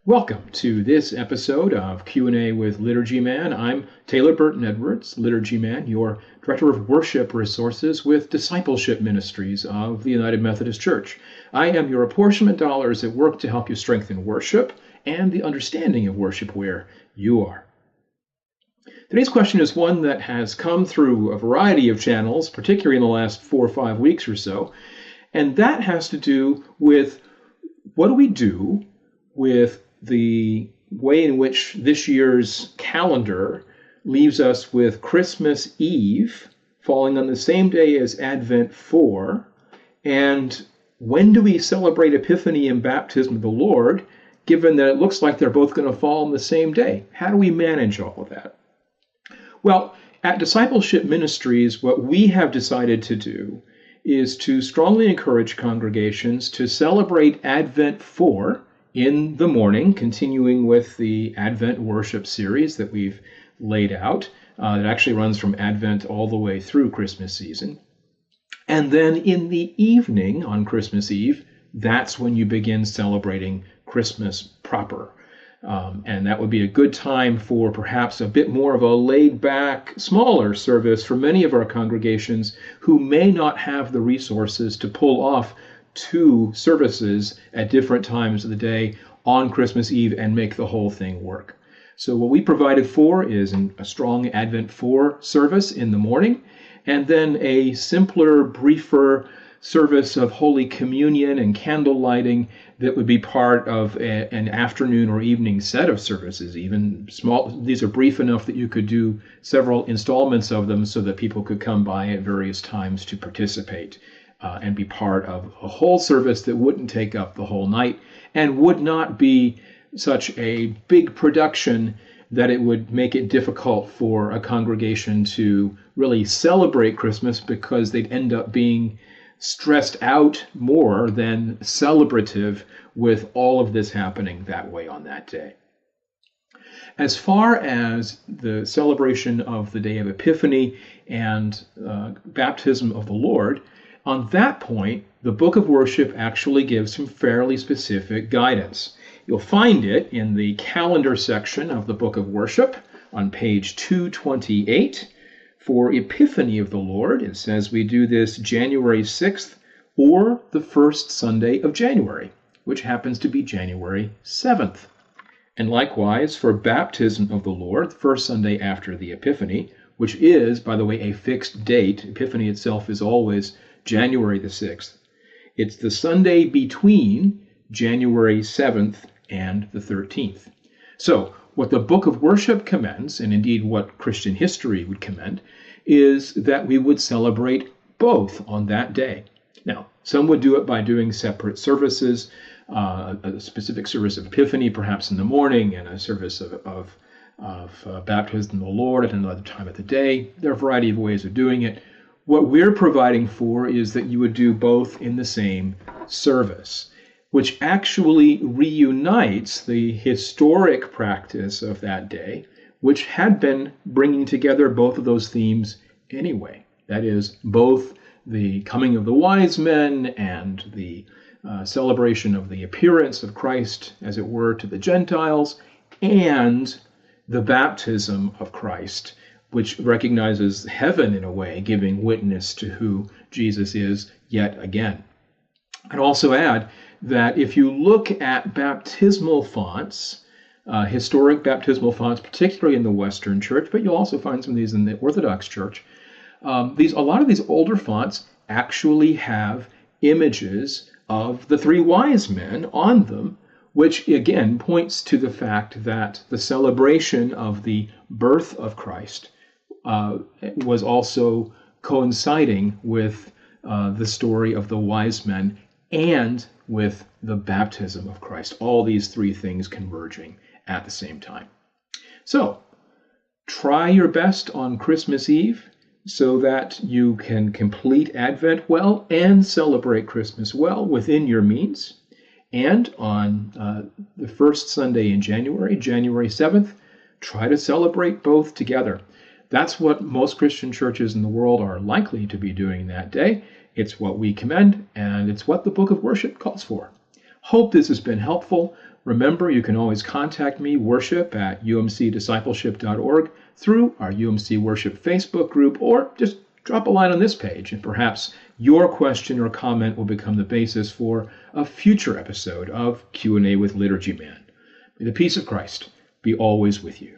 Welcome to this episode of Q&A with Liturgy Man. I'm Taylor Burton-Edwards, Liturgy Man, your Director of Worship Resources with Discipleship Ministries of the United Methodist Church. I am your apportionment dollars at work to help you strengthen worship and the understanding of worship where you are. Today's question is one that has come through a variety of channels, particularly in the last 4 or 5 weeks or so, and that has to do with what do we do with the way in which this year's calendar leaves us with Christmas Eve falling on the same day as Advent 4, and when do we celebrate Epiphany and Baptism of the Lord, given that it looks like they're both going to fall on the same day? How do we manage all of that? Well, at Discipleship Ministries, what we have decided to do is to strongly encourage congregations to celebrate Advent 4 in the morning, continuing with the Advent worship series that we've laid out. It actually runs from Advent all the way through Christmas season. And then in the evening on Christmas Eve, that's when you begin celebrating Christmas proper. And that would be a good time for perhaps a bit more of a laid-back, smaller service for many of our congregations who may not have the resources to pull off 2 services at different times of the day on Christmas Eve and make the whole thing work. So what we provided for is a strong Advent 4 service in the morning, and then a simpler, briefer service of Holy Communion and candle lighting that would be part of an afternoon or evening set of services, even small. These are brief enough that you could do several installments of them so that people could come by at various times to participate and be part of a whole service that wouldn't take up the whole night and would not be such a big production that it would make it difficult for a congregation to really celebrate Christmas, because they'd end up being stressed out more than celebrative with all of this happening that way on that day. As far as the celebration of the day of Epiphany and baptism of the Lord, on that point, the Book of Worship actually gives some fairly specific guidance. You'll find it in the calendar section of the Book of Worship on page 228. For Epiphany of the Lord, it says we do this January 6th or the first Sunday of January, which happens to be January 7th. And likewise, for Baptism of the Lord, the first Sunday after the Epiphany, which is, by the way, a fixed date. Epiphany itself is always January the 6th. It's the Sunday between January 7th and the 13th. So, what the Book of Worship commends, and indeed what Christian history would commend, is that we would celebrate both on that day. Now, some would do it by doing separate services, a specific service of Epiphany perhaps in the morning, and a service of Baptism of the Lord at another time of the day. There are a variety of ways of doing it. What we're providing for is that you would do both in the same service, which actually reunites the historic practice of that day, which had been bringing together both of those themes anyway. That is, both the coming of the wise men and the celebration of the appearance of Christ, as it were, to the Gentiles, and the baptism of Christ, which recognizes heaven in a way, giving witness to who Jesus is yet again. I'd also add that if you look at baptismal fonts, historic baptismal fonts, particularly in the Western Church, but you'll also find some of these in the Orthodox Church, a lot of these older fonts actually have images of the 3 wise men on them, which again points to the fact that the celebration of the birth of Christ was also coinciding with the story of the wise men and with the baptism of Christ. All these 3 things converging at the same time. So, try your best on Christmas Eve so that you can complete Advent well and celebrate Christmas well within your means. And on the first Sunday in January, January 7th, try to celebrate both together. That's what most Christian churches in the world are likely to be doing that day. It's what we commend, and it's what the Book of Worship calls for. Hope this has been helpful. Remember, you can always contact me, worship at umcdiscipleship.org, through our UMC Worship Facebook group, or just drop a line on this page, and perhaps your question or comment will become the basis for a future episode of Q&A with Liturgy Man. May the peace of Christ be always with you.